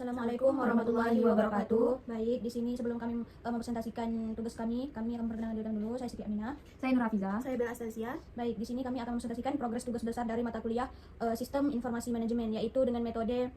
Assalamualaikum warahmatullahi wabarakatuh. Baik, di sini sebelum kami mempresentasikan tugas kami akan memperkenalkan diri dulu. Saya Siti Aminah. Saya Nur Hafiza. Saya Bella Astasia. Baik, di sini kami akan mempresentasikan progres tugas besar dari mata kuliah Sistem Informasi Manajemen, yaitu dengan metode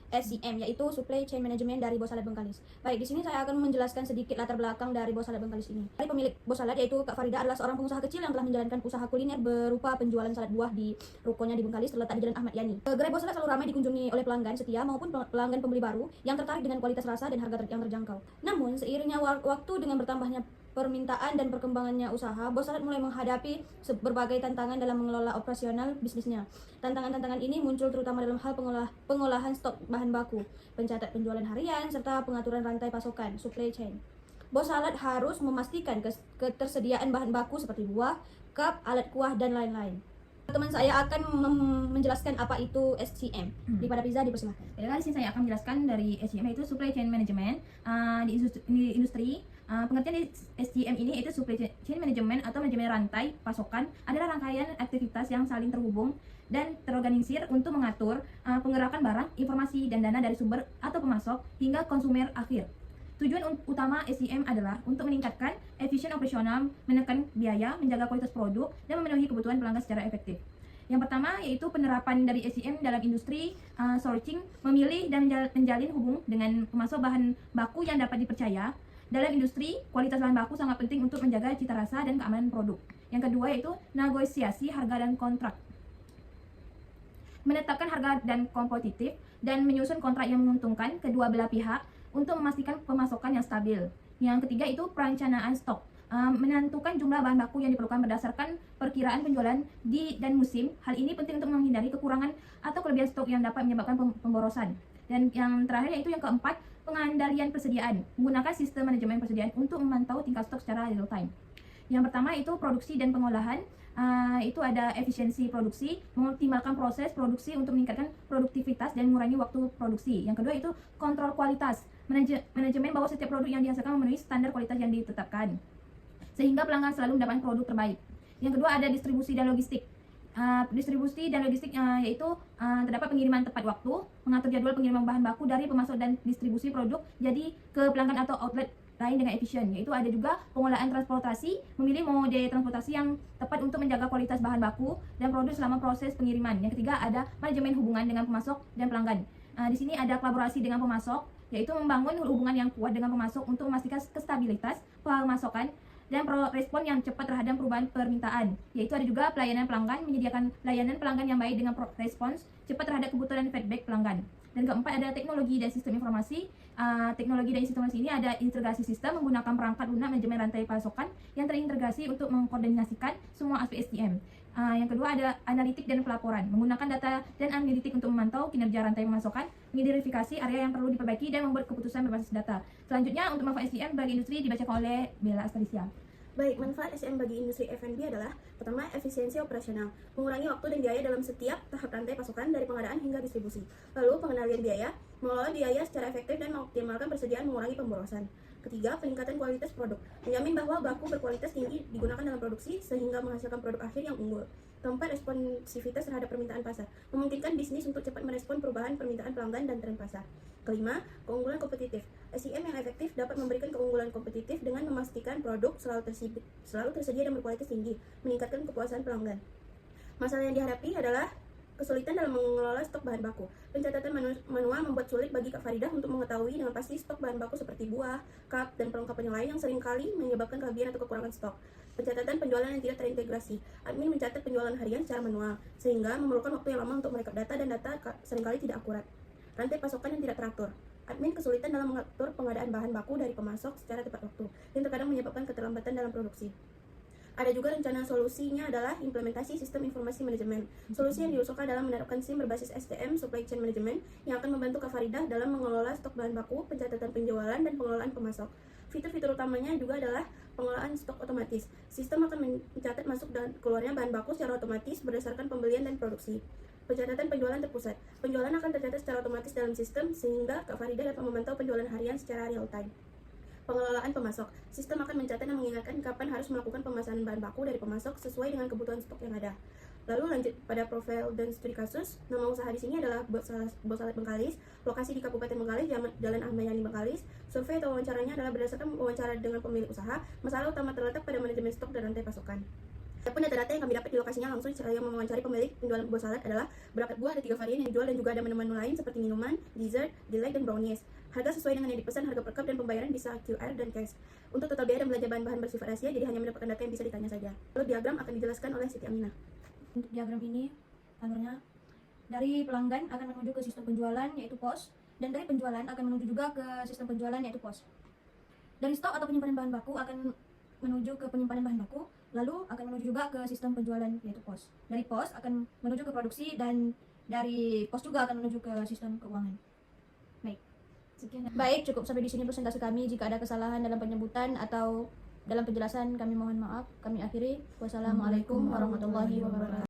SCM, yaitu Supply Chain Management dari Bosalat Bengkalis. Baik, di sini saya akan menjelaskan sedikit latar belakang dari Bosalat Bengkalis ini. Dari pemilik Bosalat, yaitu Kak Farida, adalah seorang pengusaha kecil yang telah menjalankan usaha kuliner berupa penjualan salad buah di rukonya di Bengkalis terletak di Jalan Ahmad Yani. Gerai Bosalat selalu ramai dikunjungi oleh pelanggan setia maupun pelanggan pembeli baru yang tertarik dengan kualitas rasa dan harga yang terjangkau. Namun, seiringnya waktu dengan bertambahnya permintaan dan perkembangannya usaha, Bosalat mulai menghadapi berbagai tantangan dalam mengelola operasional bisnisnya. Tantangan-tantangan ini muncul terutama dalam hal pengolahan stok bahan baku, pencatat penjualan harian, serta pengaturan rantai pasokan, supply chain. Bosalat harus memastikan ketersediaan bahan baku seperti buah, cup, alat kuah, dan lain-lain. Teman saya akan menjelaskan apa itu SCM. Daripada Piza, dipersilahkan. Di sini saya akan menjelaskan dari SCM, yaitu Supply Chain Management di industri. Pengertian di SCM ini yaitu Supply Chain Management atau manajemen rantai pasokan adalah rangkaian aktivitas yang saling terhubung dan terorganisir untuk mengatur penggerakan barang, informasi, dan dana dari sumber atau pemasok hingga konsumer akhir. Tujuan utama SCM adalah untuk meningkatkan efisien operasional, menekan biaya, menjaga kualitas produk, dan memenuhi kebutuhan pelanggan secara efektif. Yang pertama yaitu penerapan dari SCM dalam industri, sourcing, memilih dan menjalin hubung dengan pemasok bahan baku yang dapat dipercaya. Dalam industri, kualitas bahan baku sangat penting untuk menjaga cita rasa dan keamanan produk. Yang kedua yaitu negosiasi harga dan kontrak. Menetapkan harga dan kompetitif dan menyusun kontrak yang menguntungkan kedua belah pihak untuk memastikan pemasokan yang stabil. Yang ketiga itu perencanaan stok. Menentukan jumlah bahan baku yang diperlukan berdasarkan perkiraan penjualan dan musim. Hal ini penting untuk menghindari kekurangan atau kelebihan stok yang dapat menyebabkan pemborosan. Dan yang terakhir yaitu yang keempat, pengendalian persediaan. Menggunakan sistem manajemen persediaan untuk memantau tingkat stok secara real time. Yang pertama itu produksi dan pengolahan. Itu ada efisiensi produksi, mengoptimalkan proses produksi untuk meningkatkan produktivitas dan mengurangi waktu produksi. Yang kedua itu kontrol kualitas, manajemen bahwa setiap produk yang dihasilkan memenuhi standar kualitas yang ditetapkan, sehingga pelanggan selalu mendapatkan produk terbaik. Yang kedua ada distribusi dan logistik. Yaitu terdapat pengiriman tepat waktu, mengatur jadwal pengiriman bahan baku dari pemasok dan distribusi produk jadi ke pelanggan atau outlet lain dengan efisien. Yaitu ada juga pengolahan transportasi, memilih mode transportasi yang tepat untuk menjaga kualitas bahan baku dan produk selama proses pengiriman. Yang ketiga ada manajemen hubungan dengan pemasok dan pelanggan. Di sini ada kolaborasi dengan pemasok, yaitu membangun hubungan yang kuat dengan pemasok untuk memastikan kestabilitas pemasokan dan respon yang cepat terhadap perubahan permintaan. Yaitu ada juga pelayanan pelanggan, menyediakan layanan pelanggan yang baik dengan respons cepat terhadap kebutuhan dan feedback pelanggan. Dan keempat ada teknologi dan sistem informasi. Teknologi dan sistem informasi ini ada integrasi sistem menggunakan perangkat lunak manajemen rantai pasokan yang terintegrasi untuk mengkoordinasikan semua aspek SCM. Yang kedua ada analitik dan pelaporan, menggunakan data dan analitik untuk memantau kinerja rantai pemasokan, mengidentifikasi area yang perlu diperbaiki dan membuat keputusan berbasis data. Selanjutnya untuk manfaat SCM bagi industri dibacakan oleh Bella Astasia. Baik, manfaat SCM bagi industri F&B adalah pertama, efisiensi operasional, mengurangi waktu dan biaya dalam setiap tahap rantai pasokan dari pengadaan hingga distribusi. Lalu, pengendalian biaya, mengelola biaya secara efektif dan mengoptimalkan persediaan mengurangi pemborosan. Ketiga, peningkatan kualitas produk, menjamin bahwa baku berkualitas tinggi digunakan dalam produksi sehingga menghasilkan produk akhir yang unggul. Keempat, responsivitas terhadap permintaan pasar, memungkinkan bisnis untuk cepat merespon perubahan permintaan pelanggan dan tren pasar. Kelima, keunggulan kompetitif. SCM yang efektif dapat memberikan keunggulan kompetitif dengan memastikan produk selalu tersedia dan berkualitas tinggi, meningkatkan kepuasan pelanggan. Masalah yang dihadapi adalah kesulitan dalam mengelola stok bahan baku. Pencatatan manual membuat sulit bagi Kak Faridah untuk mengetahui dengan pasti stok bahan baku seperti buah, cup, dan perlengkapan yang lain yang seringkali menyebabkan kelebihan atau kekurangan stok. Pencatatan penjualan yang tidak terintegrasi. Admin mencatat penjualan harian secara manual, sehingga memerlukan waktu yang lama untuk merekap data dan data seringkali tidak akurat. Rantai pasokan yang tidak teratur. Admin kesulitan dalam mengatur pengadaan bahan baku dari pemasok secara tepat waktu, yang terkadang menyebabkan keterlambatan dalam produksi. Ada juga rencana solusinya adalah implementasi sistem informasi manajemen. Solusi yang diusulkan dalam menerapkan SIM berbasis SCM, Supply Chain Management, yang akan membantu Kak Faridah dalam mengelola stok bahan baku, pencatatan penjualan, dan pengelolaan pemasok. Fitur-fitur utamanya juga adalah pengelolaan stok otomatis. Sistem akan mencatat masuk dan keluarnya bahan baku secara otomatis berdasarkan pembelian dan produksi. Pencatatan penjualan terpusat. Penjualan akan tercatat secara otomatis dalam sistem sehingga Kak Faridah dapat memantau penjualan harian secara real time. Pengelolaan pemasok. Sistem akan mencatat dan mengingatkan kapan harus melakukan pemesanan bahan baku dari pemasok sesuai dengan kebutuhan stok yang ada. Lalu lanjut pada profil dan studi kasus. Nama usaha di sini adalah Bosalet Bengkalis. Lokasi di Kabupaten Bengkalis, Jalan Ahmad Yani Bengkalis. Survei atau wawancaranya adalah berdasarkan wawancara dengan pemilik usaha. Masalah utama terletak pada manajemen stok dan rantai pasokan. Adapun data-data yang kami dapat di lokasinya langsung yang mewawancari pemilik penjualan Bosalet adalah berapa buah, ada 3 varian yang dijual dan juga ada menu-menu lain seperti minuman, dessert, delight, dan brownies. Harga sesuai dengan yang dipesan, harga per cup dan pembayaran bisa QR dan cash. Untuk total biaya dan belanja bahan-bahan bersifat rahasia, jadi hanya mendapatkan data yang bisa ditanya saja. Lalu diagram akan dijelaskan oleh Siti Aminah. Untuk diagram ini alurnya dari pelanggan akan menuju ke sistem penjualan yaitu POS, dan dari penjualan akan menuju juga ke sistem penjualan yaitu POS. Dari stok atau penyimpanan bahan baku akan menuju ke penyimpanan bahan baku, lalu akan menuju juga ke sistem penjualan yaitu POS. Dari POS akan menuju ke produksi, dan dari POS juga akan menuju ke sistem keuangan. Baik, cukup sampai di sini presentasi kami. Jika ada kesalahan dalam penyebutan atau dalam penjelasan, kami mohon maaf. Kami akhiri. Wassalamualaikum warahmatullahi wabarakatuh.